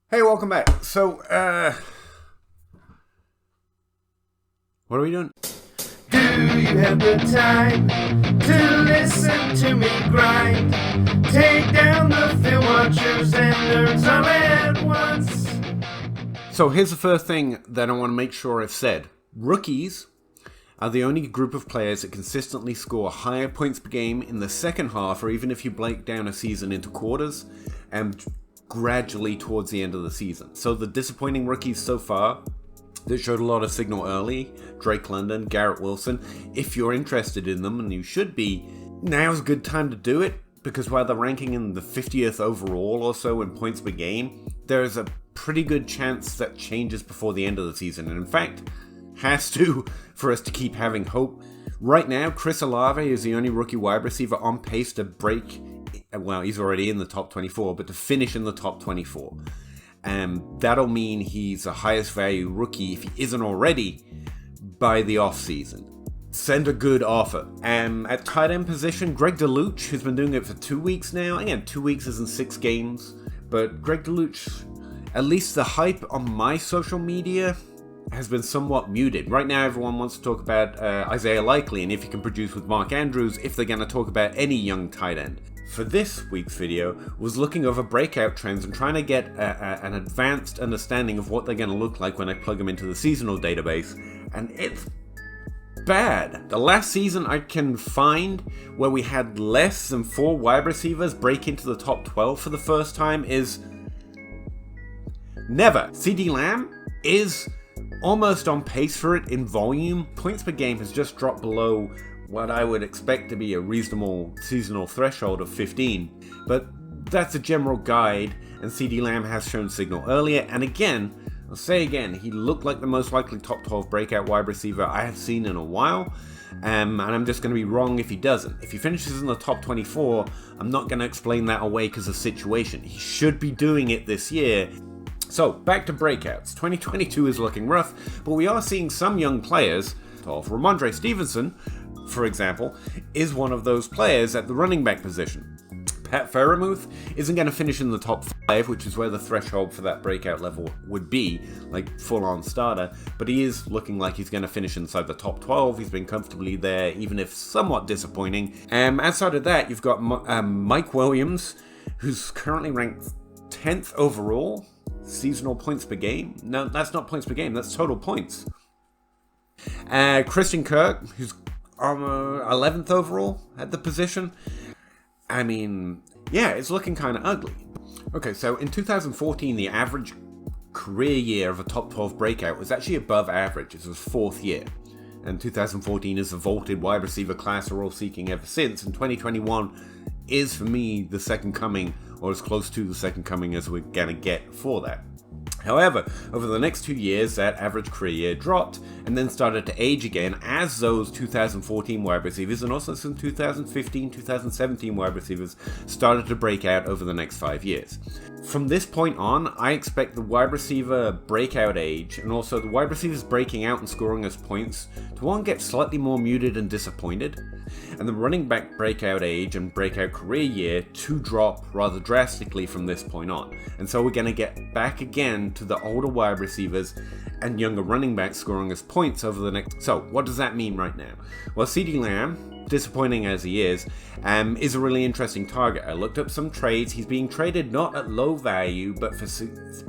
Hey, welcome back. So, what are we doing? Do you have the time to listen to me grind? Take down the film watchers and nerds all at once. So here's the first thing that I want to make sure I've said. Rookies are the only group of players that consistently score higher points per game in the second half, or even if you break down a season into quarters, and gradually towards the end of the season. So the disappointing rookies so far that showed a lot of signal early, Drake London, Garrett Wilson, if you're interested in them, and you should be, now's a good time to do it, because while they're ranking in the 50th overall or so in points per game, there's a pretty good chance that changes before the end of the season, and in fact, has to for us to keep having hope. Right now, Chris Olave is the only rookie wide receiver on pace to break, well, he's already in the top 24, but to finish in the top 24. That'll mean he's the highest value rookie, if he isn't already, by the offseason. Send a good offer. At tight end position, Greg DeLuch, who's been doing it for 2 weeks now. Again, 2 weeks isn't 6 games, but Greg DeLuch, at least the hype on my social media has been somewhat muted. Right now, everyone wants to talk about Isaiah Likely and if he can produce with Mark Andrews, if they're going to talk about any young tight end. For this week's video, was looking over breakout trends and trying to get an advanced understanding of what they're going to look like when I plug them into the seasonal database, and it's bad. The last season I can find where we had less than 4 wide receivers break into the top 12 for the first time is never. CeeDee Lamb is almost on pace for it in volume. Points per game has just dropped below what I would expect to be a reasonable seasonal threshold of 15. But that's a general guide, and CeeDee Lamb has shown signal earlier. And again, I'll say again, he looked like the most likely top 12 breakout wide receiver I have seen in a while. And I'm just going to be wrong if he doesn't. If he finishes in the top 24, I'm not going to explain that away because of situation. He should be doing it this year. So, back to breakouts. 2022 is looking rough, but we are seeing some young players. Ramondre Stevenson, for example, is one of those players at the running back position. Pat Freiermuth isn't going to finish in the top 5, which is where the threshold for that breakout level would be, like full-on starter, but he is looking like he's going to finish inside the top 12. He's been comfortably there, even if somewhat disappointing. Outside of that, you've got Mike Williams, who's currently ranked 10th overall. Seasonal points per game? No, that's not points per game, that's total points. Christian Kirk, who's 11th overall at the position. I mean, yeah, it's looking kind of ugly. Okay, so in 2014, the average career year of a top 12 breakout was actually above average. It was 4th year. And 2014 is the vaulted wide receiver class we're all seeking ever since. And 2021 is, for me, the second coming, or as close to the second coming as we're going to get for that. However, over the next 2 years, that average career year dropped and then started to age again as those 2014 wide receivers and also some 2015, 2017 wide receivers started to break out over the next 5 years. From this point on, I expect the wide receiver breakout age and also the wide receivers breaking out and scoring us points to one get slightly more muted and disappointed, and the running back breakout age and breakout career year to drop rather drastically from this point on. And so we're going to get back again to the older wide receivers and younger running backs scoring us points over the next. So what does that mean right now? Well, CeeDee Lamb, disappointing as he is a really interesting target. I looked up some trades. He's being traded not at low value, but for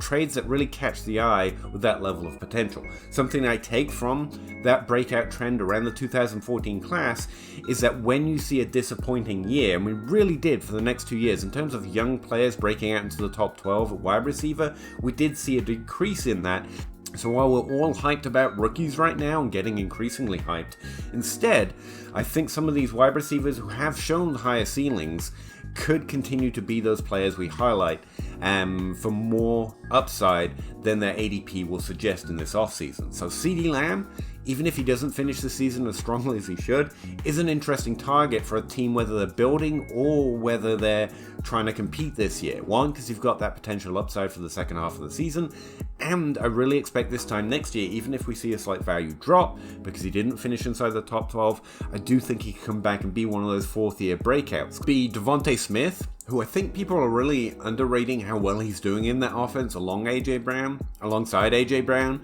trades that really catch the eye with that level of potential. Something I take from that breakout trend around the 2014 class is that when you see a disappointing year, and we really did for the next 2 years, in terms of young players breaking out into the top 12 at wide receiver, we did see a decrease in that. So while we're all hyped about rookies right now and getting increasingly hyped, instead, I think some of these wide receivers who have shown higher ceilings could continue to be those players we highlight for more upside than their ADP will suggest in this offseason. So CeeDee Lamb, even if he doesn't finish the season as strongly as he should, is an interesting target for a team, whether they're building or whether they're trying to compete this year. One, because you've got that potential upside for the second half of the season, and I really expect this time next year, even if we see a slight value drop, because he didn't finish inside the top 12, I do think he can come back and be one of those 4th year breakouts. Be Devontae Smith, who I think people are really underrating how well he's doing in that offense alongside AJ Brown.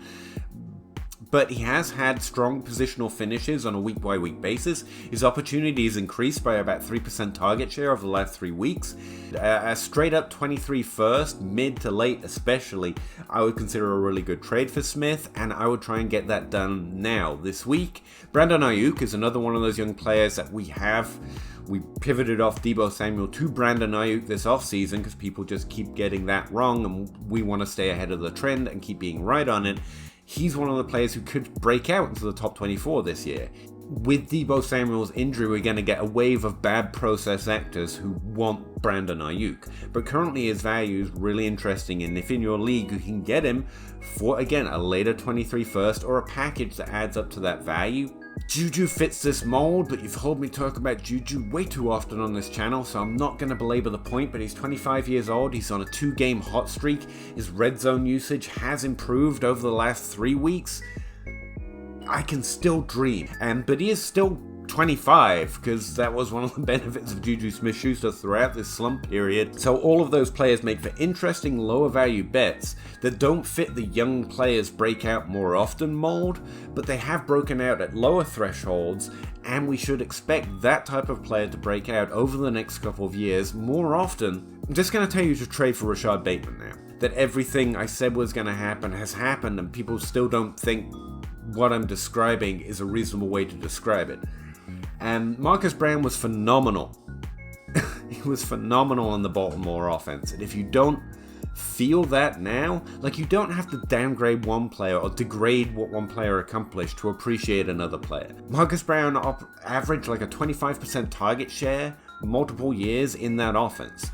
But he has had strong positional finishes on a week-by-week basis. His opportunities increased by about 3% target share over the last 3 weeks. A straight-up 23 first, mid to late especially, I would consider a really good trade for Smith, and I would try and get that done now, this week. Brandon Ayuk is another one of those young players that we pivoted off Deebo Samuel to Brandon Ayuk this offseason because people just keep getting that wrong, and we want to stay ahead of the trend and keep being right on it. He's one of the players who could break out into the top 24 this year. With Deebo Samuel's injury, we're going to get a wave of bad process actors who want Brandon Ayuk. But currently his value is really interesting, and if in your league you can get him for, again, a later 23 first or a package that adds up to that value. Juju fits this mold, but you've heard me talk about Juju way too often on this channel, so I'm not going to belabor the point, but he's 25 years old, he's on a 2-game hot streak, his red zone usage has improved over the last 3 weeks. I can still dream, but he is still 25, because that was one of the benefits of Juju Smith-Schuster throughout this slump period. So all of those players make for interesting lower value bets that don't fit the young players break out more often mold, but they have broken out at lower thresholds, and we should expect that type of player to break out over the next couple of years more often. I'm just going to tell you to trade for Rashad Bateman now. That everything I said was going to happen has happened, and people still don't think what I'm describing is a reasonable way to describe it. And Marcus Brown was phenomenal. He was phenomenal in the Baltimore offense. And if you don't feel that now, like, you don't have to downgrade one player or degrade what one player accomplished to appreciate another player. Marcus Brown averaged like a 25% target share multiple years in that offense.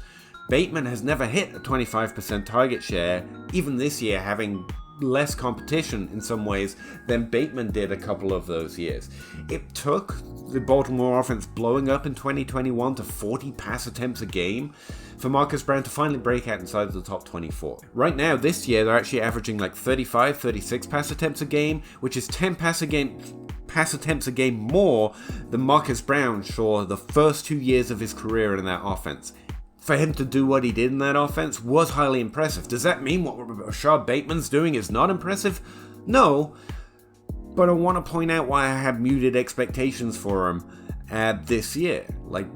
Bateman has never hit a 25% target share, even this year having less competition in some ways than Bateman did a couple of those years. It took the Baltimore offense blowing up in 2021 to 40 pass attempts a game for Marcus Brown to finally break out inside the top 24. Right now, this year, they're actually averaging like 35, 36 pass attempts a game, which is 10 pass attempts a game more than Marcus Brown saw the first 2 years of his career in that offense. For him to do what he did in that offense was highly impressive. Does that mean what Rashad Bateman's doing is not impressive? No, but I want to point out why I had muted expectations for him this year. Like,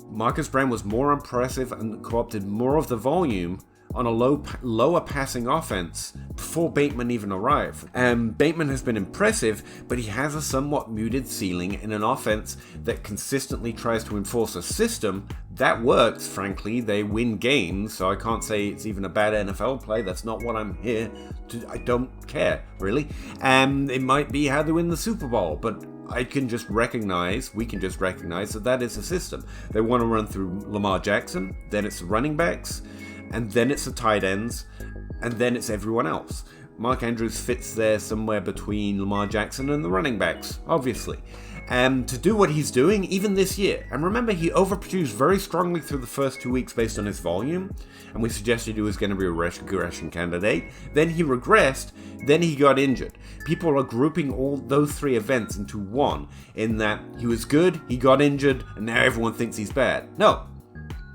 Marcus Brown was more impressive and co-opted more of the volume on a lower passing offense before Bateman even arrived. Bateman has been impressive, but he has a somewhat muted ceiling in an offense that consistently tries to enforce a system that works. Frankly, they win games, so I can't say it's even a bad NFL play. That's not what I'm here to. I don't care, really. It might be how they win the Super Bowl, but we can just recognize that that is a system. They want to run through Lamar Jackson, then it's the running backs, and then it's the tight ends, and then it's everyone else. Mark Andrews fits there somewhere between Lamar Jackson and the running backs, obviously. To do what he's doing, even this year. And remember, he overproduced very strongly through the first 2 weeks based on his volume, and we suggested he was going to be a regression candidate. Then he regressed, then he got injured. People are grouping all those 3 events into one, in that he was good, he got injured, and now everyone thinks he's bad. No.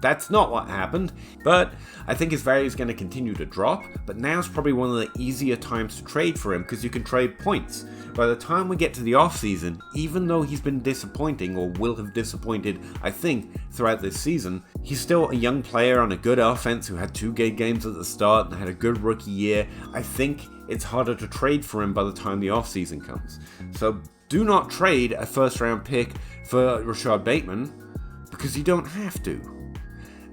That's not what happened, but I think his value is going to continue to drop, but now's probably one of the easier times to trade for him because you can trade points. By the time we get to the offseason, even though he's been disappointing, or will have disappointed, I think, throughout this season, he's still a young player on a good offense who had 2 good games at the start and had a good rookie year. I think it's harder to trade for him by the time the offseason comes. So do not trade a first-round pick for Rashad Bateman, because you don't have to.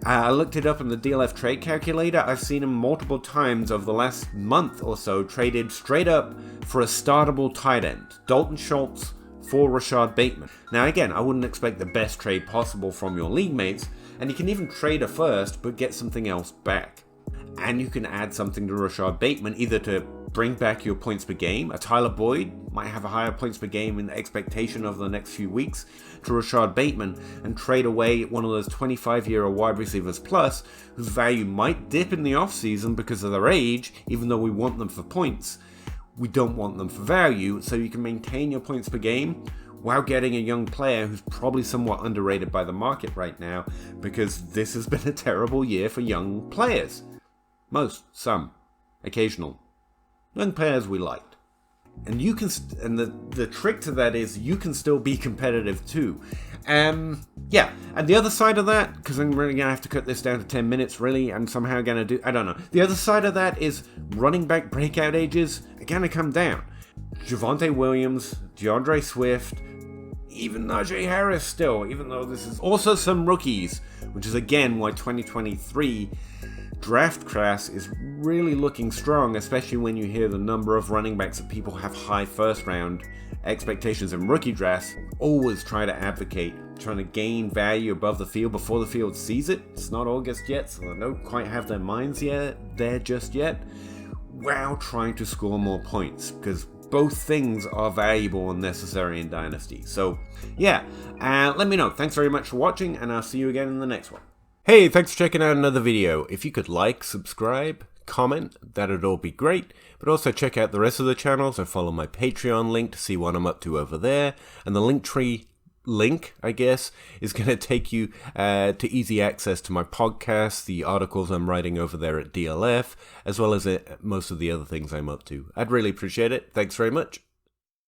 I looked it up in the DLF trade calculator. I've seen him multiple times over the last month or so traded straight up for a startable tight end. Dalton Schultz for Rashad Bateman. Now again, I wouldn't expect the best trade possible from your league mates, and you can even trade a first but get something else back. And you can add something to Rashad Bateman, either to bring back your points per game. A Tyler Boyd might have a higher points per game in the expectation of the next few weeks to Rashad Bateman, and trade away one of those 25-year-old wide receivers plus, whose value might dip in the offseason because of their age. Even though we want them for points, we don't want them for value, so you can maintain your points per game while getting a young player who's probably somewhat underrated by the market right now, because this has been a terrible year for young players. Some, occasional. Young players we liked. And you can, and the trick to that is you can still be competitive too. Yeah, and the other side of that, because I'm really going to have to cut this down to 10 minutes really, I'm somehow going to do, I don't know. The other side of that is running back breakout ages are going to come down. Javonte Williams, DeAndre Swift, even Najee Harris still, even though this is also some rookies, which is again why 2023 draft class is really looking strong, especially when you hear the number of running backs that people have high first round expectations in rookie drafts. Always try to advocate trying to gain value above the field before the field sees it. It's not August yet, so they don't quite have their minds there just yet, while trying to score more points, because both things are valuable and necessary in Dynasty. So yeah, let me know. Thanks very much for watching, and I'll see you again in the next one. Hey, thanks for checking out another video. If you could like, subscribe, comment, that'd all be great. But also check out the rest of the channels and follow my Patreon link to see what I'm up to over there. And the Linktree link, I guess, is going to take you to easy access to my podcast, the articles I'm writing over there at DLF, as well as most of the other things I'm up to. I'd really appreciate it. Thanks very much.